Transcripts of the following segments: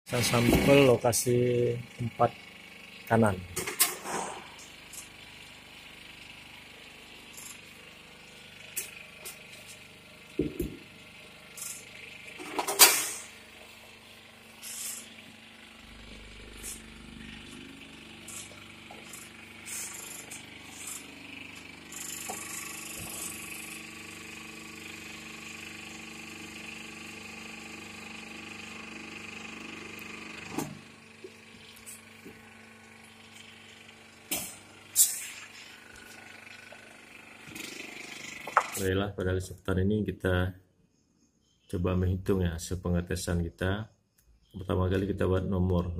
Saya sampel lokasi 4 kanan. Baiklah, pada kesempatan ini kita coba menghitung ya hasil pengetesan kita. Pertama kali kita buat nomor 1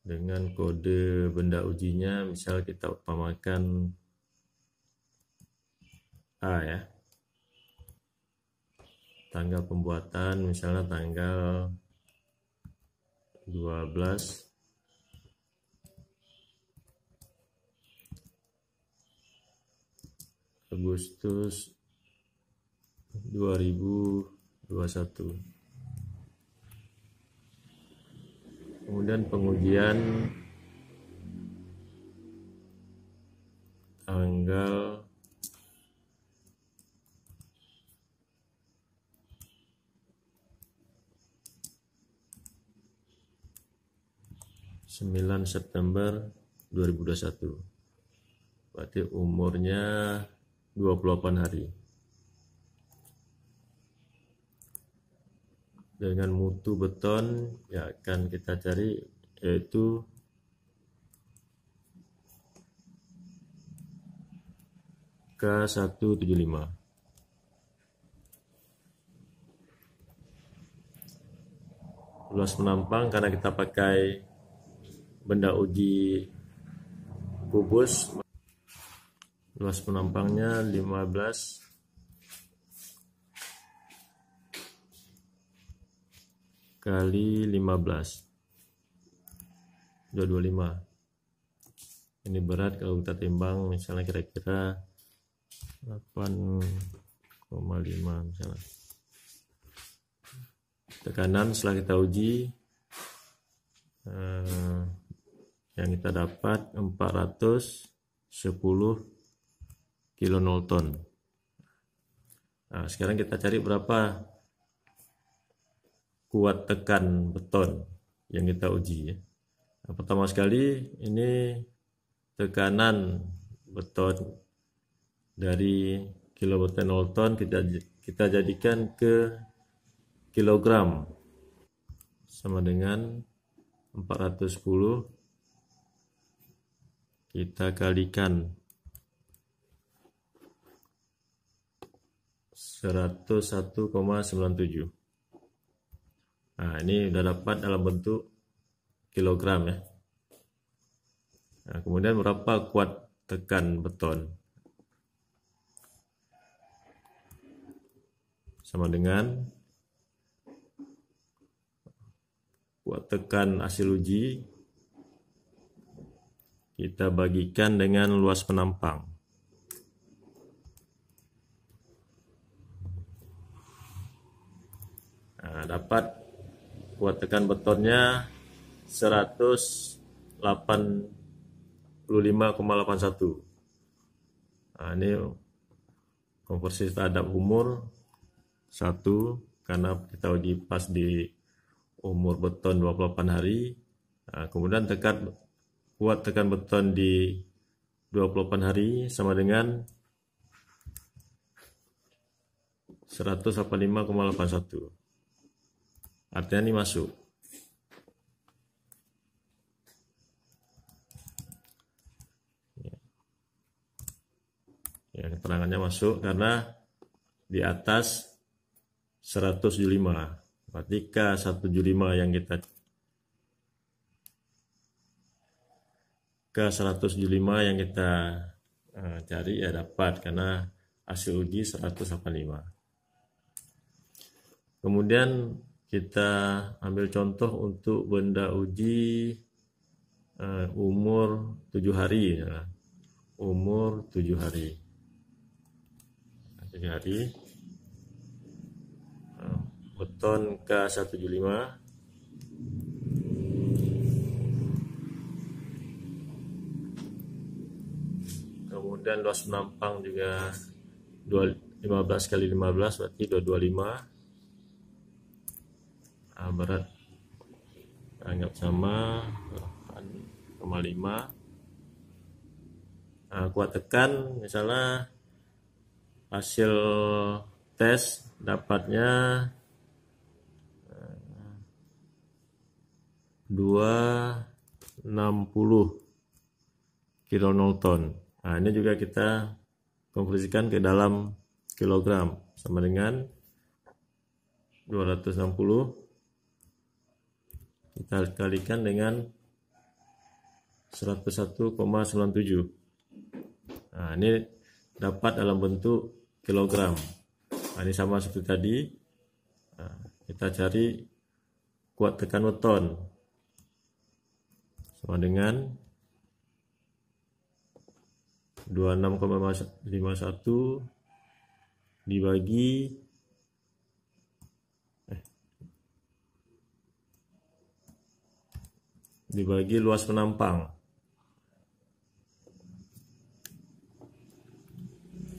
dengan kode benda ujinya, misal kita utamakan A ya. Tanggal pembuatan misalnya tanggal 12 Agustus 2021. Kemudian pengujian tanggal 9 September 2021. Berarti umurnya 28 hari. Dengan mutu beton yang akan kita cari yaitu K175. Luas penampang karena kita pakai benda uji kubus, luas penampangnya 15 kali 15 225. Ini berat kalau kita timbang misalnya kira-kira 8,5 misalnya. Tekanan setelah kita uji yang kita dapat 410 kilonewton. Nah, sekarang kita cari berapa kuat tekan beton yang kita uji ya. Nah, pertama sekali ini tekanan beton dari kilonewton kita jadikan ke kilogram, sama dengan 410 kita kalikan 101,97. Nah, ini udah dapat dalam bentuk kilogram ya. Nah, kemudian berapa kuat tekan beton? Sama dengan kuat tekan hasil uji kita bagikan dengan luas penampang. Nah, dapat kuat tekan betonnya 185,81. Nah, ini konversi terhadap umur 1 karena kita uji pas di umur beton 28 hari. Nah, kemudian kuat tekan beton di 28 hari sama dengan 185,81. Artinya ini masuk. Ya, keterangannya masuk karena di atas 175. Berarti K175 yang kita cari ya dapat karena hasil uji 185. Kemudian kita ambil contoh untuk benda uji umur 7 hari ya. Umur 7 hari. 7 hari. Beton K175, kemudian luas penampang juga 15 kali 15 berarti 225. Berat anggap sama 8,5. Kuat tekan misalnya hasil tes dapatnya 260 kilonewton. Ini juga kita konversikan ke dalam kilogram, sama dengan 260 kita kalikan dengan 101,97. Ini dapat dalam bentuk kilogram. Ini sama seperti tadi. Kita cari kuat tekan beton, sama dengan 26,51 dibagi luas penampang.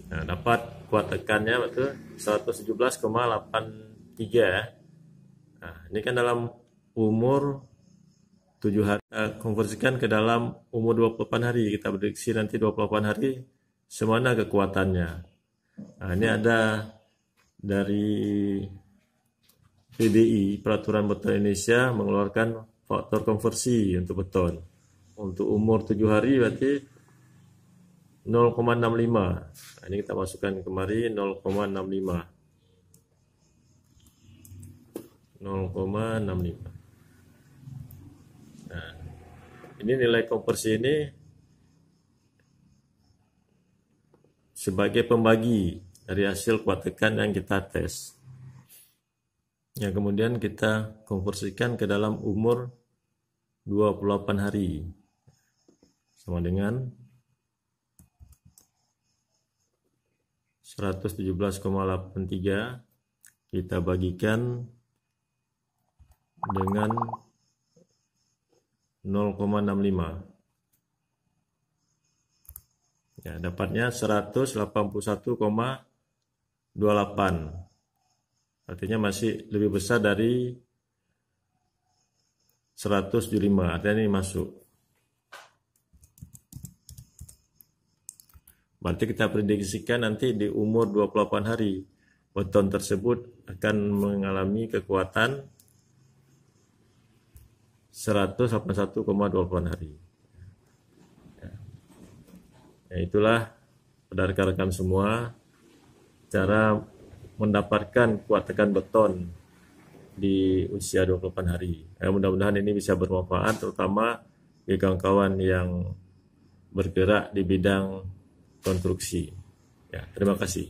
Dapat kuat tekannya betul 117,83. Ini kan dalam umur 7 hari, konversikan ke dalam umur 28 hari. Kita prediksi nanti 28 hari semana kekuatannya. Ini ada dari PBI, Peraturan Beton Indonesia, mengeluarkan faktor konversi untuk beton. Untuk umur 7 hari berarti 0,65. Ini kita masukkan kemari 0,65. 0,65. Ini nilai konversi ini sebagai pembagi dari hasil kuat tekan yang kita tes. Yang kemudian kita konversikan ke dalam umur 28 hari. Sama dengan 117,83 kita bagikan dengan 0,65. Dapatnya 181,28. Artinya masih lebih besar dari 175. Artinya ini masuk. Berarti kita prediksikan nanti di umur 28 hari beton tersebut akan mengalami kekuatan 181,28 hari. Itulah pada rekan-rekan semua cara mendapatkan kuat tekan beton di usia 28 hari. Mudah-mudahan ini bisa bermanfaat terutama bagi kawan-kawan yang bergerak di bidang konstruksi. Terima kasih.